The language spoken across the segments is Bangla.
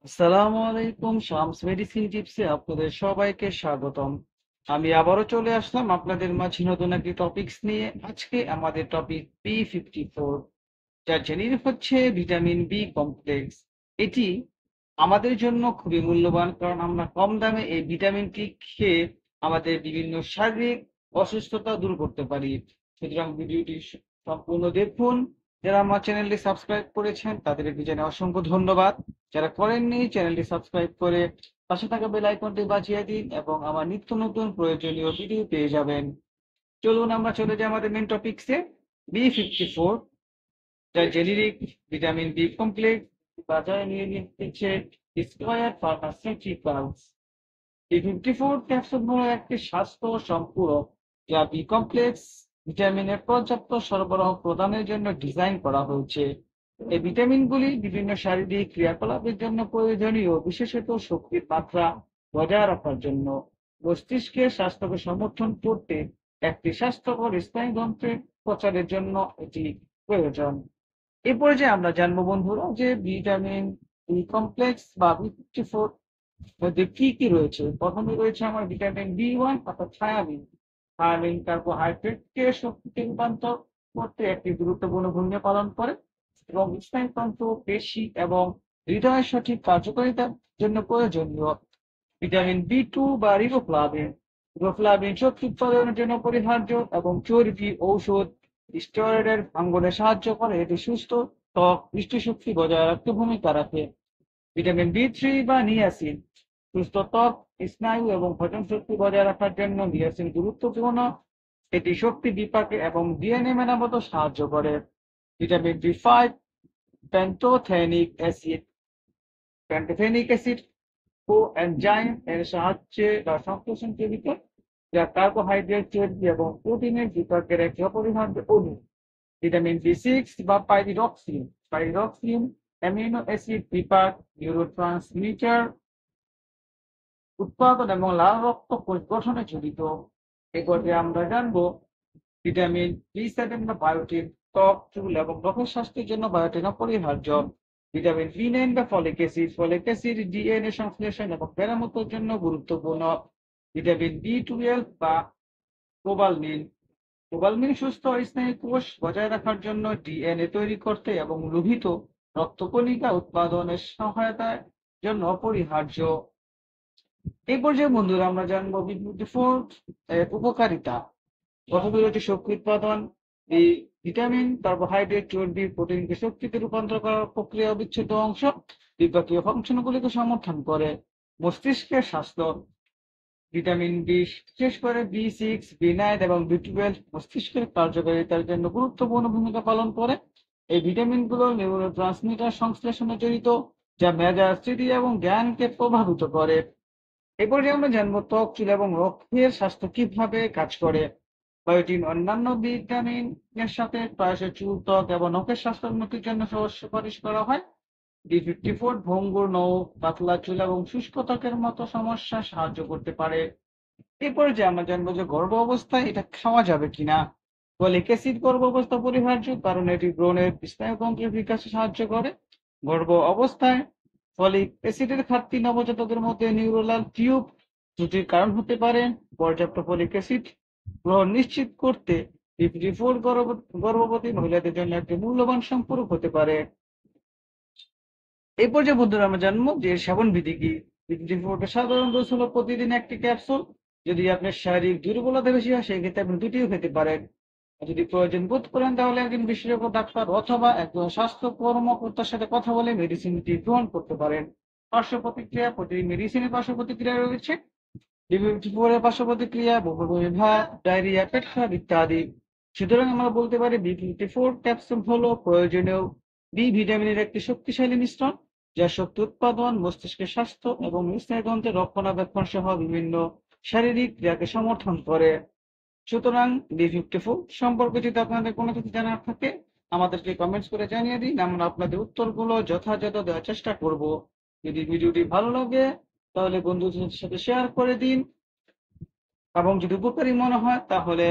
আসসালামু আলাইকুম। শামস মেডিসিন টিপসে আপনাদের সবাইকে স্বাগতম। আমি আবারও চলে আসলাম আপনাদের মাঝে নতুন একটি টপিকস নিয়ে। আজকে আমাদের টপিক B54, যার জেনির হচ্ছে ভিটামিন বি কমপ্লেক্স। এটি আমাদের জন্য খুবই মূল্যবান, কারণ আমরা কম দামে এই ভিটামিনটি খেয়ে আমাদের বিভিন্ন শারীরিক অসুস্থতা দূর করতে পারি। সুতরাং ভিডিওটি সম্পূর্ণ দেখুন। যারা আমার চ্যানেলটি সাবস্ক্রাইব করেছেন তাদেরকে জানাই অসংখ্য ধন্যবাদ। যারা করেননি চ্যানেলটি সাবস্ক্রাইব করে পাশে থাকা বেল আইকনটি বাজিয়ে দিন এবং আমার নিত্য নতুন প্রয়োজনীয় ভিডিও পেয়ে যাবেন। চলুন আমরা চলে যাই আমাদের মেন টপিকসে। B54, যার জেনেরিক ভিটামিন বি কমপ্লেক্স, বাজারে নিয়ে নিচ্ছে স্কয়ার ফার্মাসিউটিক্যালস। B54 ক্যাপসুল হলো একটি স্বাস্থ্য সম্পূরক, যা বি কমপ্লেক্স ভিটামিনের পর্যাপ্ত সরবরাহ প্রদানের জন্য ডিজাইন করা হয়েছে। এই ভিটামিনগুলি বিভিন্ন শারীরিক ক্রিয়াকলাপের জন্য প্রয়োজনীয়, বিশেষত শক্তির মাত্রা বজায় রাখার জন্য। মস্তিষ্কের স্বাস্থ্যকে সমর্থন করতে একটি স্বাস্থ্যকর স্নায়ুতন্ত্রের প্রচারের জন্য এটি প্রয়োজন। এ পর্যায়ে আমরা জানবো বন্ধুরা যে ভিটামিন বি কমপ্লেক্স বা B54 মধ্যে কি কি রয়েছে। প্রথমে রয়েছে আমার ভিটামিন B1 অর্থাৎ থায়ামিন। থায়ামিন কার্বোহাইড্রেটকে শক্তিতে রূপান্তর করতে একটি গুরুত্বপূর্ণ ভূমিকা পালন করে এবং স্নায়ুতন্ত্র, পেশি এবং হৃদয়ের সঠিক কার্যকারিতার জন্য প্রয়োজনীয়। ভিটামিন B2 বা রিবোফ্লাভিন। রিবোফ্লাভিন শক্তি উৎপাদনের জন্য অপরিহার্য এবং চর্বি, ঔষধ, স্টেরয়েডের ভাঙ্গনে সাহায্য করে। এটি সুস্থ ত্বক, দৃষ্টিশক্তি বজায় রাখতে ভূমিকা রাখে। ভিটামিন B3 বা নিয়াসিন। সুস্থ ত্বক, স্নায়ু এবং হজম শক্তি বজায় রাখার জন্য নিয়াসিন গুরুত্বপূর্ণ। এটি শক্তি বিপাকে এবং ডিএনএ মেরামতে সাহায্য করে। Vitamin B5, pantothenic acid. Pantothenic acid coenzyme এর সাহায্যে বা সংশ্লেষণজনিত, যা কার্বোহাইড্রেট, চর্বি এবং প্রোটিনের বিপাকের একটি অপরিহার্য অণু। ভিটামিন B6 বা পাইরিডক্সিন। পাইরিডক্সিন অ্যামিনো অ্যাসিড বিপাক, নিউরোট্রান্সমিটার উৎপাদন এবং লাল রক্ত কোষ গঠনে জড়িত। এ পর্যায়ে আমরা জানবো ভিটামিন B7 বা বায়োটিন। ত্বক, চুল এবং ত্বকের স্বাস্থ্যের জন্য বায়োটিন অপরিহার্য। ভিটামিন B9 বা folic acid. Folic acid DNA সংশ্লেষণ এবং মেরামতের জন্য গুরুত্বপূর্ণ। ভিটামিন B12 বা কোবালমিন। কোবালমিন সুস্থ স্নায়ু কোষ বজায় রাখার জন্য, ডিএনএ তৈরি করতে এবং লোহিত রক্তকণিকা উৎপাদনের সহায়তার জন্য অপরিহার্য। এই পর্যায়ে বন্ধুরা আমরা জানবো B54 এর উপকারিতা। প্রথমে রয়েছে শক্তি উৎপাদন। এই ভিটামিন কার্বোহাইড্রেট, চর্বি, প্রোটিনকে শক্তিতে রূপান্তর করার প্রক্রিয়া অবিচ্ছেদ্য অংশ। বিপাকীয় ফাংশনগুলিকে সমর্থন করে। মস্তিষ্কের স্বাস্থ্য। ভিটামিন বি, বিশেষ করে B6, B9 এবং B12 মস্তিষ্কের কার্যকারিতার জন্য গুরুত্বপূর্ণ ভূমিকা পালন করে। এই ভিটামিনগুলো নিউরোট্রান্সমিটার সংশ্লেষণে জড়িত, যা মেজাজ, স্মৃতি এবং জ্ঞানকে প্রভাবিত করে। এরপরে আমরা জানবো ত্বক, চুল এবং নখের স্বাস্থ্য কিভাবে কাজ করে। বায়োটিন অন্যান্য ভিটামিনের সাথে প্রায়শই চুল, ত্বক এবং নখের স্বাস্থ্য উন্নতির জন্য সুপারিশ করা হয়। B54 ভঙ্গুর নখ, পাতলা চুল এবং শুষ্ক ত্বকের মতো সমস্যা সাহায্য করতে পারে। এরপরে যে আমরা জানবো যে গর্ভ অবস্থায় এটা খাওয়া যাবে কিনা। ফলিক অ্যাসিড গর্ভ অবস্থা পরিহার্য, কারণ এটি ভ্রূণের স্নায়ুতন্ত্রের বিকাশে সাহায্য করে। গর্ভ অবস্থায় ফলিক অ্যাসিডের ঘাটতি নবজাতকের মধ্যে নিউরাল টিউব ত্রুটির কারণ হতে পারে। পর্যাপ্ত ফলিক অ্যাসিড গ্রহণ নিশ্চিত করতে B54 গর্ভবতী মহিলাদের জন্য একটি মূল্যবান সম্পূরক হতে পারে। এই পর্যায়ে বন্ধুরা আমরা জানবো যে এর সেবন বিধি কি। B54 সাধারণ ডোজ হলো প্রতিদিন একটি ক্যাপসুল। যদি আপনার শারীরিক দুর্বলতা বেশি হয় সেই ক্ষেত্রে আপনি দুটিও খেতে পারেন। আর যদি প্রয়োজন বোধ করেন তাহলে একজন বিশেষজ্ঞ ডাক্তার অথবা একজন স্বাস্থ্য কর্মকর্তার সাথে কথা বলে মেডিসিনটি গ্রহণ করতে পারেন। পার্শ্ব প্রতিক্রিয়া। প্রতিটি মেডিসিনের পার্শ্ব প্রতিক্রিয়া রয়েছে। B54 এর পার্শ্ব প্রতিক্রিয়া বমি ভাব, ডায়রিয়া, পেট খারাপ ইত্যাদি। সুতরাং আমরা বলতে পারি B54 ক্যাপসুল হলো প্রয়োজনীয় বি ভিটামিনের একটি শক্তিশালী মিশ্রণ, যা শক্তি উৎপাদন, মস্তিষ্কের স্বাস্থ্য এবং স্নায়ুতন্ত্রের রক্ষণাবেক্ষণ সহ বিভিন্ন শারীরিক ক্রিয়াকে সমর্থন করে। সুতরাং B54 সম্পর্কে যদি আপনাদের কোনো কিছু জানার থাকে আমাদেরকে কমেন্টস করে জানিয়ে দিন, আমরা আপনাদের উত্তরগুলো যথাযথ দেওয়ার চেষ্টা করব। যদি ভিডিওটি ভালো লাগে তাহলে বন্ধুদের সাথে শেয়ার করে দিন এবং যদি উপকারী মনে হয় তাহলে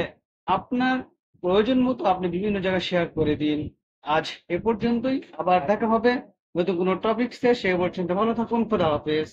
আপনার প্রয়োজন মতো আপনি বিভিন্ন জায়গায় শেয়ার করে দিন। আজ এ পর্যন্তই, আবার দেখা হবে নতুন কোনো টপিকসে সে পর্যন্ত ভালো থাকুন। খোদা হাফেজ।